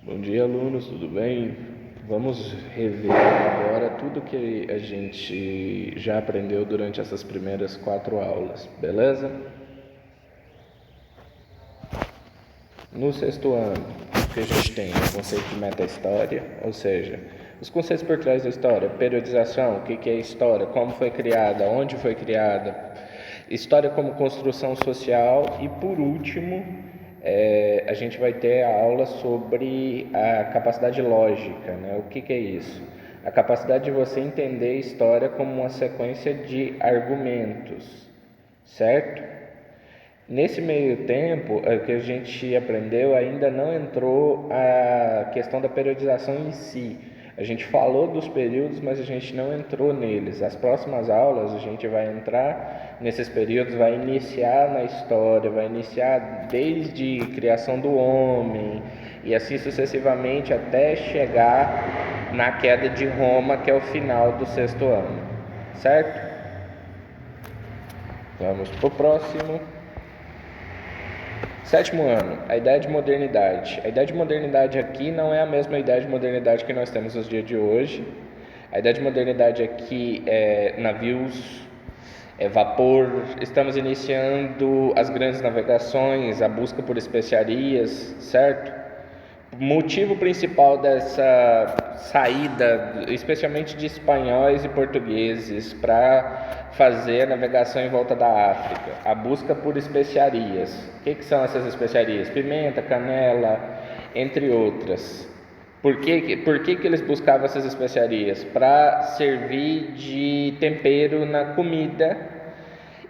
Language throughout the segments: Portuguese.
Bom dia, alunos, tudo bem? Vamos rever agora tudo que a gente já aprendeu durante essas primeiras 4 aulas, beleza? No sexto ano, o que a gente tem? O conceito de meta-história, ou seja, os conceitos por trás da história, periodização, o que é história, como foi criada, onde foi criada, história como construção social e, por último, a gente vai ter a aula sobre a capacidade lógica, né? O que é isso? A capacidade de você entender a história como uma sequência de argumentos, certo? Nesse meio tempo, o que a gente aprendeu ainda não entrou a questão da periodização em si. A gente falou dos períodos, mas a gente não entrou neles. As próximas aulas a gente vai entrar nesses períodos, vai iniciar na história, vai iniciar desde a criação do homem e assim sucessivamente até chegar na queda de Roma, que é o final do sexto ano, certo? Vamos para o próximo. Sétimo ano, a ideia de modernidade. A ideia de modernidade aqui não é a mesma ideia de modernidade que nós temos nos dias de hoje. A ideia de modernidade aqui é navios, é vapor. Estamos iniciando as grandes navegações, a busca por especiarias, certo? O motivo principal dessa saída, especialmente de espanhóis e portugueses, para fazer a navegação em volta da África, a busca por especiarias. O que são essas especiarias? Pimenta, canela, entre outras. Por que eles buscavam essas especiarias? Para servir de tempero na comida.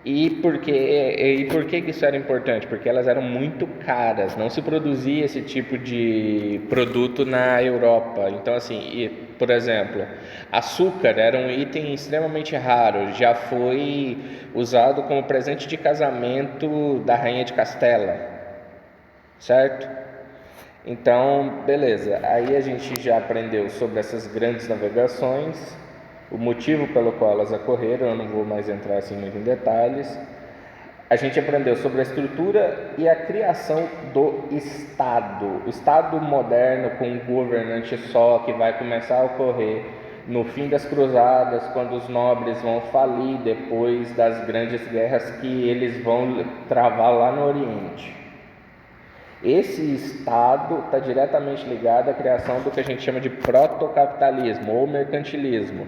E por que isso era importante? Porque elas eram muito caras, não se produzia esse tipo de produto na Europa. Então, assim, por exemplo, açúcar era um item extremamente raro, já foi usado como presente de casamento da Rainha de Castela, certo? Então, beleza, aí a gente já aprendeu sobre essas grandes navegações, o motivo pelo qual elas ocorreram, eu não vou mais entrar assim muito em detalhes. A gente aprendeu sobre a estrutura e a criação do Estado. O Estado moderno com um governante só, que vai começar a ocorrer no fim das cruzadas, quando os nobres vão falir depois das grandes guerras que eles vão travar lá no Oriente. Esse Estado está diretamente ligado à criação do que a gente chama de protocapitalismo ou mercantilismo,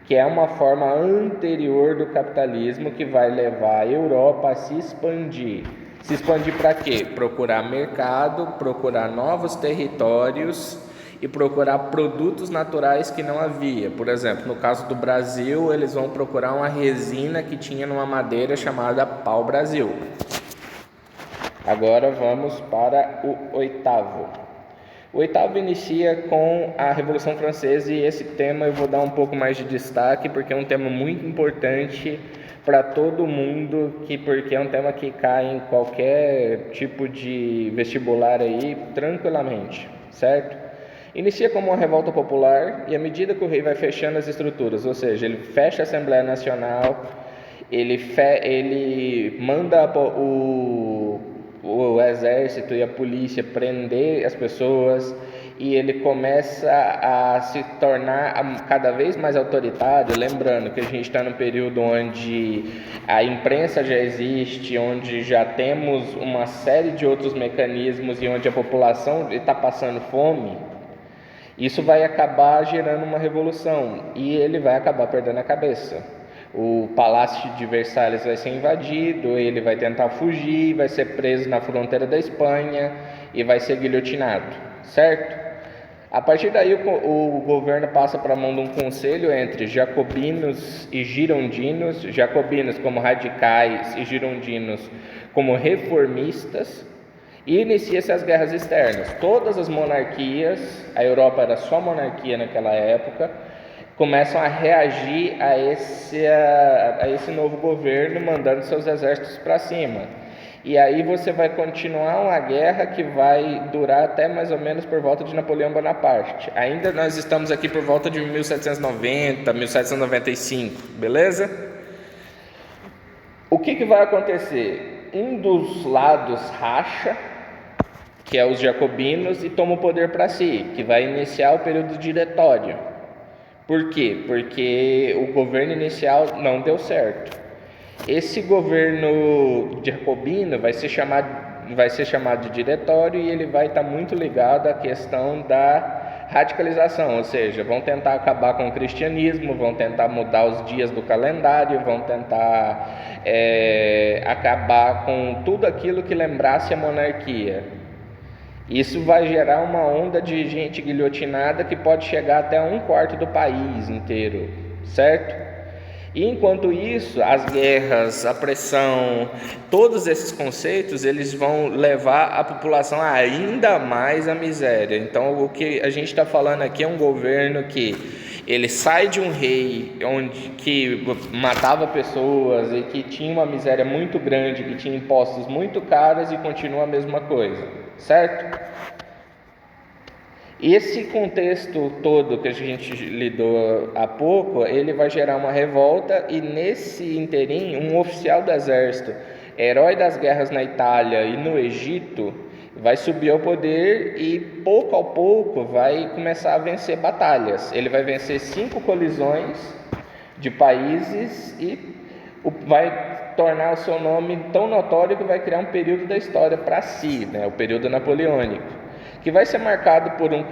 que é uma forma anterior do capitalismo que vai levar a Europa a se expandir. Se expandir para quê? Procurar mercado, procurar novos territórios e procurar produtos naturais que não havia. Por exemplo, no caso do Brasil, eles vão procurar uma resina que tinha numa madeira chamada pau-brasil. Agora vamos para o oitavo. O oitavo inicia com a Revolução Francesa e esse tema eu vou dar um pouco mais de destaque porque é um tema muito importante para todo mundo, porque é um tema que cai em qualquer tipo de vestibular aí tranquilamente, certo? Inicia como uma revolta popular e à medida que o rei vai fechando as estruturas, ou seja, ele fecha a Assembleia Nacional, ele manda o exército e a polícia prender as pessoas e ele começa a se tornar cada vez mais autoritário. Lembrando que a gente está num período onde a imprensa já existe, onde já temos uma série de outros mecanismos e onde a população está passando fome. Isso vai acabar gerando uma revolução e ele vai acabar perdendo a cabeça. O Palácio de Versalhes vai ser invadido, ele vai tentar fugir, vai ser preso na fronteira da Espanha e vai ser guilhotinado, certo? A partir daí o governo passa para a mão de um conselho entre jacobinos e girondinos, jacobinos como radicais e girondinos como reformistas, e inicia-se as guerras externas. Todas as monarquias, a Europa era só monarquia naquela época, começam a reagir a esse novo governo, mandando seus exércitos para cima. E aí você vai continuar uma guerra que vai durar até mais ou menos por volta de Napoleão Bonaparte. Ainda nós estamos aqui por volta de 1790, 1795, beleza? O que vai acontecer? Um dos lados racha que é os jacobinos, e toma o poder para si, que vai iniciar o período diretório. Por quê? Porque o governo inicial não deu certo. Esse governo jacobino vai ser chamado de diretório, e ele vai estar muito ligado à questão da radicalização, ou seja, vão tentar acabar com o cristianismo, vão tentar mudar os dias do calendário, vão tentar acabar com tudo aquilo que lembrasse a monarquia. Isso vai gerar uma onda de gente guilhotinada que pode chegar até 1/4 do país inteiro, certo? E enquanto isso, as guerras, a pressão, todos esses conceitos, eles vão levar a população a ainda mais à miséria. Então, o que a gente está falando aqui é um governo que ele sai de um rei que matava pessoas e que tinha uma miséria muito grande, que tinha impostos muito caros, e continua a mesma coisa, certo? Esse contexto todo que a gente lidou há pouco, ele vai gerar uma revolta, e nesse interim, um oficial do exército, herói das guerras na Itália e no Egito, vai subir ao poder e pouco a pouco vai começar a vencer batalhas. Ele vai vencer 5 colisões de países e vai tornar o seu nome tão notório que vai criar um período da história para si, né? O período napoleônico, que vai ser marcado por um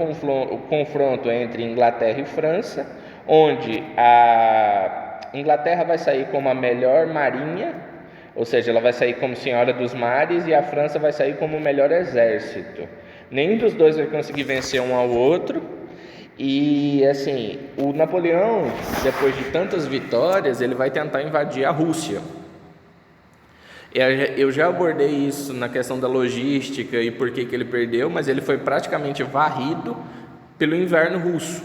confronto entre Inglaterra e França, onde a Inglaterra vai sair como a melhor marinha, ou seja, ela vai sair como senhora dos mares, e a França vai sair como o melhor exército. Nenhum dos dois vai conseguir vencer um ao outro. E assim, o Napoleão, depois de tantas vitórias, ele vai tentar invadir a Rússia. Eu já abordei isso na questão da logística e por que ele perdeu, mas ele foi praticamente varrido pelo inverno russo,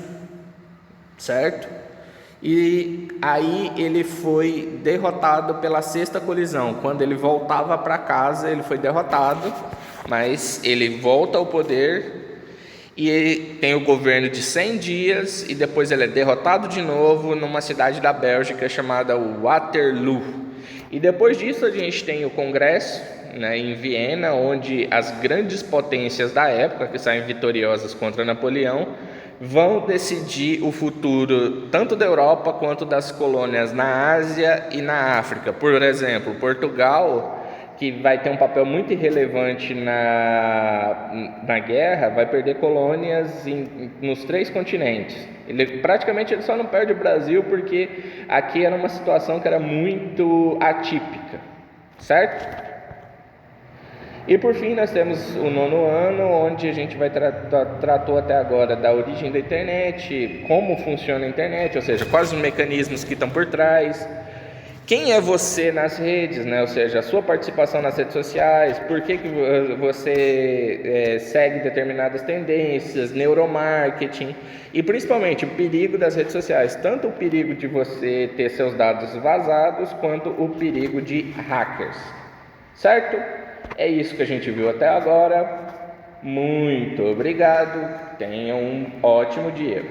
certo? E aí ele foi derrotado pela 6ª colisão. Quando ele voltava para casa, ele foi derrotado, mas ele volta ao poder e tem o governo de 100 dias, e depois ele é derrotado de novo numa cidade da Bélgica chamada Waterloo. E depois disso a gente tem o Congresso, né, em Viena, onde as grandes potências da época, que saem vitoriosas contra Napoleão, vão decidir o futuro tanto da Europa quanto das colônias na Ásia e na África. Por exemplo, Portugal, que vai ter um papel muito irrelevante na guerra, vai perder colônias nos 3 continentes. Ele só não perde o Brasil porque aqui era uma situação que era muito atípica, certo? E por fim nós temos o 9º ano, onde a gente tratou até agora da origem da internet, como funciona a internet, ou seja, quais os mecanismos que estão por trás, quem é você nas redes, né? Ou seja, a sua participação nas redes sociais, por que você segue determinadas tendências, neuromarketing, e principalmente o perigo das redes sociais, tanto o perigo de você ter seus dados vazados, quanto o perigo de hackers, certo? É isso que a gente viu até agora. Muito obrigado, tenham um ótimo dia.